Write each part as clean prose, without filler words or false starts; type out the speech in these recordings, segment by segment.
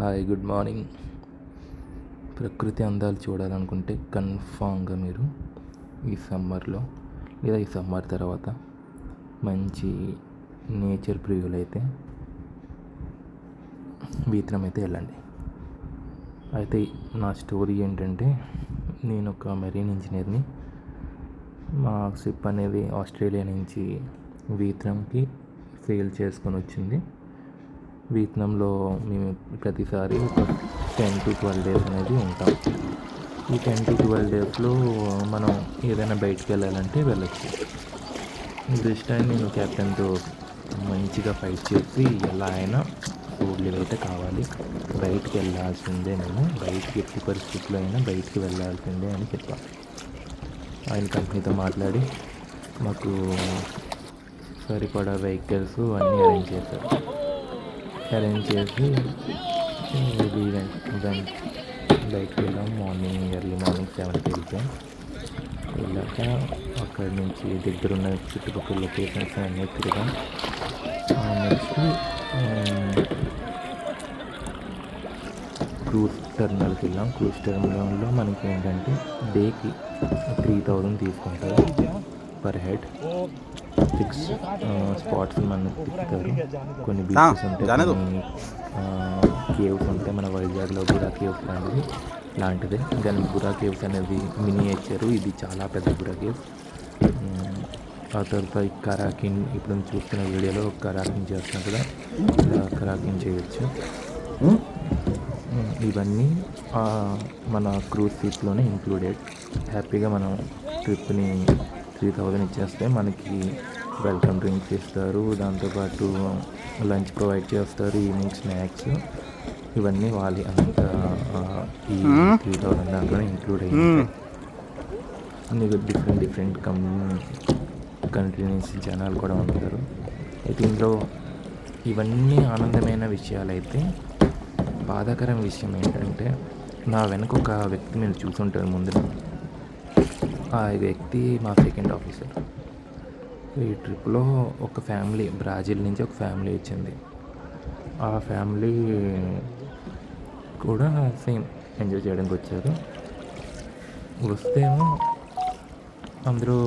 Hi, good morning. ప్రకృతి అందాలు చూడాలనుకుంటే కన్ఫామ్గా మీరు ఈ సమ్మర్లో లేదా ఈ సమ్మర్ తర్వాత మంచి నేచర్ ప్రియులైతే వీత్రం అయితే వెళ్ళండి. అయితే నా స్టోరీ ఏంటంటే, నేను ఒక మెరీన్ ఇంజనీర్ని. మా షిప్ అనేది ఆస్ట్రేలియా నుంచి వీత్రంకి సేల్ చేసుకొని వచ్చింది. వియత్నాంలో మేము ప్రతిసారి ఒక 10 to 12 డేస్ అనేది ఉంటాం. ఈ 10 to 12 డేస్లో మనం ఏదైనా బయటికి వెళ్ళాలంటే వెళ్ళచ్చు. దిస్ టైం నేను కెప్టెన్తో మంచిగా ఫైట్ చేసి ఎలా అయినా ఫుడ్ లీవ్ అయితే కావాలి, బయటికి వెళ్ళాల్సిందే, మేము బయటికి ఎట్టి పరిస్థితుల్లో అయినా బయటికి వెళ్ళాల్సిందే అని చెప్పాను. ఆయన కంపెనీతో మాట్లాడి మాకు సరిపడా వెహికల్స్ అన్నీ అరేంజ్ చేసి బయటకు వెళ్ళాం. ఎర్లీ మార్నింగ్ 7కి వెళ్ళాక అక్కడి నుంచి దగ్గరున్న చుట్టుపక్కల లొకేషన్స్ అన్నీ తిరిగాం. నెక్స్ట్ క్రూజ్ టెర్మినల్కి వెళ్ళాం. క్రూజ్ టెర్మినల్లో మనకి ఏంటంటే డేకి 3000 తీసుకుంటారు పర్ హెడ్. 6 స్పాట్స్ మనం తిప్పుతారు. కొన్ని బీచెస్ ఉంటాయి, కొన్ని కేవ్స్ ఉంటాయి. మన వైజాగ్లో బురా కేవ్స్ లాంటిది. దాని బురా కేవ్స్ అనేది మినియేచరు. ఇది చాలా పెద్ద బురా కేవ్స్. ఆ తర్వాత కరాకిన్, ఇప్పుడు చూస్తున్న వీడియోలో కరాకిన్ చేస్తున్నాం కదా, ఇలా కరాకిన్ చేయొచ్చు. ఇవన్నీ మన క్రూజ్ షిప్లోనే ఇంక్లూడెడ్. హ్యాపీగా మనం ట్రిప్ని 3000 ఇచ్చేస్తే మనకి వెల్కమ్ డ్రింక్స్ ఇస్తారు, దాంతోపాటు లంచ్ ప్రొవైడ్ చేస్తారు, ఈవినింగ్ స్నాక్స్, ఇవన్నీ వాళ్ళే. అంతా ఈ 3000 దాంట్లోనే ఇంక్లూడ్ అయ్యింది. మీకు డిఫరెంట్ కంట్రీ నుంచి జనాలు కూడా ఉంటారు. అయితే ఇందులో ఇవన్నీ ఆనందమైన విషయాలైతే బాధాకరం విషయం ఏంటంటే, నా వెనక ఒక వ్యక్తి మీరు చూసుంటారు ముందు. ఆ వ్యక్తి మా సెకండ్ ఆఫీసర్. ఈ ట్రిప్లో ఒక ఫ్యామిలీ, బ్రాజిల్ నుంచి ఒక ఫ్యామిలీ వచ్చింది. ఆ ఫ్యామిలీ కూడా సేమ్ ఎంజాయ్ చేయడానికి వచ్చారు. వస్తేమో అందరూ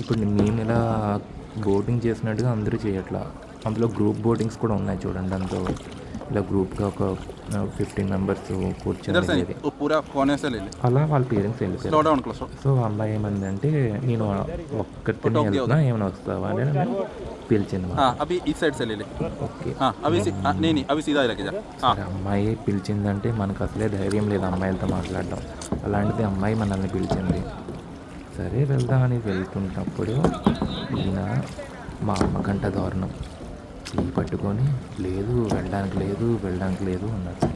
ఇప్పుడు మేము ఇలా బోటింగ్ చేసినట్టుగా అందరూ చేయట్లా. అందులో గ్రూప్ బోటింగ్స్ కూడా ఉన్నాయి చూడండి. అందులో ఇలా గ్రూప్గా ఒక 15 మెంబర్స్ కూర్చొని అలా వాళ్ళ పేరెంట్స్ వెళ్ళిపోయారు. సో అమ్మాయి ఏమందంటే, నేను ఒక్కరిని వెళ్తున్నా, ఏమైనా వస్తావా అని పిలిచింది. ఓకే, అమ్మాయి పిలిచిందంటే మనకు అసలే ధైర్యం లేదు అమ్మాయిలతో మాట్లాడడం. అలాంటిది అమ్మాయి మనల్ని పిలిచింది. సరే వెళ్దామని వెళ్తున్నప్పుడు ఈయన మా అమ్మకంట దారుణం పట్టుకొని, వెళ్ళడానికి లేదు అన్నారు.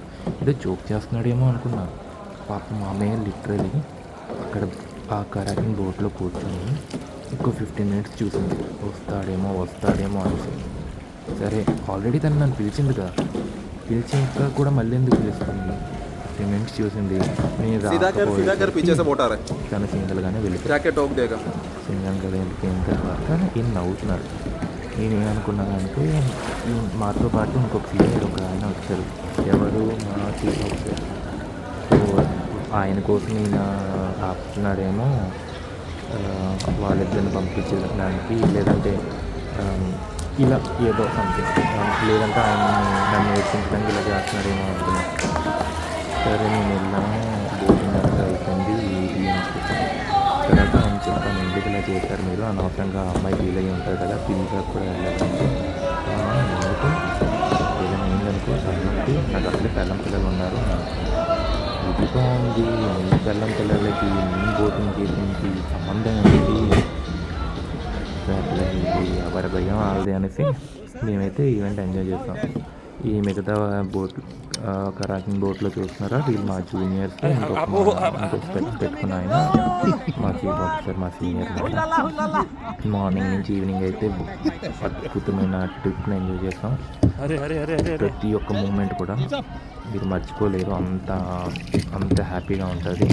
ఏదో జోక్ చేస్తున్నాడేమో అనుకున్నాను. పాప మా అమ్మయ్య లిటరలీ అక్కడ ఆ కరాకిన్ బోట్లో కూర్చొని ఇంకో 15 మినిట్స్ చూసింది, వస్తాడేమో అనేసి. సరే ఆల్రెడీ తను నన్ను పిలిచింది కదా, పిలిచాక కూడా మళ్ళీ ఎందుకు పిలుస్తుంది? 15 మినిట్స్ చూసింది. తను సింగల్గానే వెళ్ళిపోయిన తర్వాత ఈయన నవ్వుతున్నాడు. నేను ఏమనుకున్నానంటే, మాతో పాటు ఇంకొక సీనియర్ ఒక ఆయన వచ్చారు. ఎవరు? మా చీఫ్ ఆఫీసర్. సో ఆయన కోసం ఈయన ఆపుతున్నాడేమో వాళ్ళిద్దరిని పంపించడానికి, లేదంటే ఇలా ఏదో సంథింగ్, లేదంటే ఆయన నన్ను నేర్పించడానికి ఇలా చేస్తున్నాడేమో అనుకున్నాను. సరే నేను వెళ్ళాము. బోటింగ్ అంతా అయిపోయింది. తర్వాత ఆయన చెప్పాను, ఎందుకు ఇలా చేశారు మీరు, అనవసరంగా అమ్మాయి ఫీల్ అయ్యి ఉంటారు కదా, పిల్లగా కూడా వెళ్ళాలంటే ఎందుకు ఏదైనా అయిందనుకో అన్నట్టు, నాకు అసలే పెళ్ళం పిల్లలు ఉన్నారు. ఇది బాగుంది, మీ పెళ్ళం పిల్లలకి మీ బోటింగ్ చేసింది సంబంధం ఏంటి, ఎవరి భయం వాళ్ళది అనేసి మేమైతే ఈవెంట్ ఎంజాయ్ చేస్తాం. ఈ మిగతా కరాకిన్ బోట్లో చూస్తున్నారా, వీళ్ళు మా జూనియర్స్. ఇంకొక పెట్టుకున్న ఆయన మా చీఫ్ ఆఫీసర్, మా సీనియర్. మార్నింగ్ నుంచి ఈవినింగ్ అయితే అద్భుతమైన ట్రిప్ని ఎంజాయ్ చేస్తాం. ప్రతి ఒక్క మూమెంట్ కూడా మీరు మర్చిపోలేరు, అంత అంత హ్యాపీగా ఉంటుంది.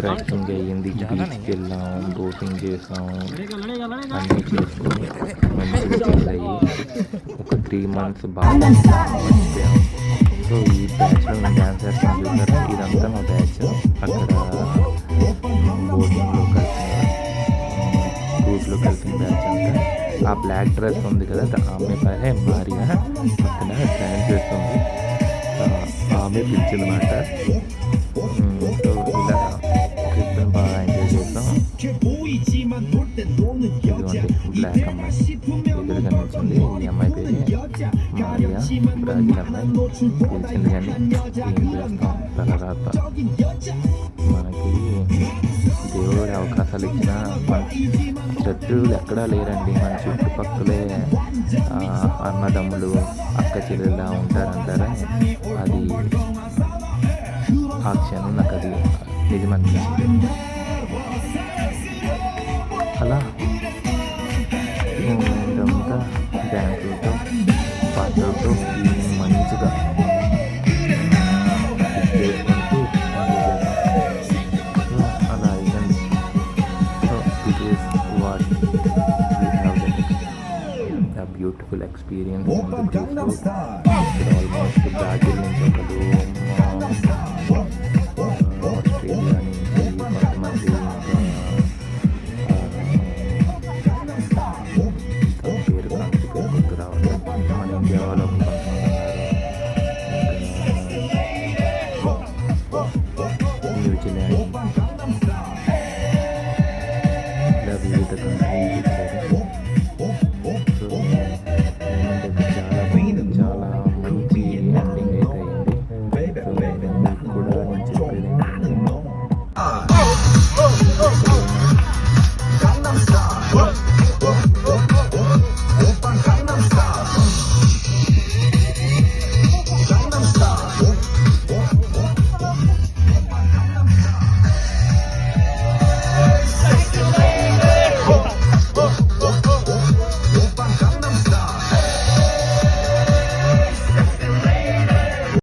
ట్రెక్కింగ్ అయ్యింది, బీచ్కి వెళ్ళాం, బోటింగ్ చేసాం, అన్నీ చేసుకొని మంచిగా చిల్ అయ్యి ఒక 3 months బాగా మర్చిపోయాం. సో ఈ బ్యాచ్లో మేము డ్యాన్స్ చేస్తాం చూసారా, ఇదంతా మా బ్యాచ్. అక్కడ బోటింగ్లో కలిసిన గ్రూప్లో కలిసిన బ్యాచ్ అంతా. ఆ బ్లాక్ డ్రెస్ ఉంది కదా, ఆమె పైన మారియా పక్కన డ్యాన్స్ చేస్తుంది. ఆమె పిలిచిందన్నమాట. సో ఇలా ట్రిప్ని బాగా ఎంజాయ్ చేస్తాం. ఇదిగోండి బ్లాక్ అమ్మాయి ఎదురుగా నిల్చుంది. ఈ అమ్మాయి పేరు మారియా, బ్రాజిల్ అమ్మాయి. పిలిచింది కానీ ఏం చేస్తాం, తర్వాత మనకి దేవుడి అవకాశాలు ఇచ్చిన శత్రువులు ఎక్కడా లేరండి. మన చుట్టుపక్కలే అన్నదమ్ములు, అక్క చెల్లెలా ఉంటారంటారా, అది ఆ క్షణం నాకు అది నిజమనిపించింది. అలా ఇదంతా డ్యాన్సులతో పాటలతో మంచిగా చేసుకుంటూ అలా అయిందండి. So it is what we have the beautiful experience on the cruise. Almost Brazil నుంచి ఒకరు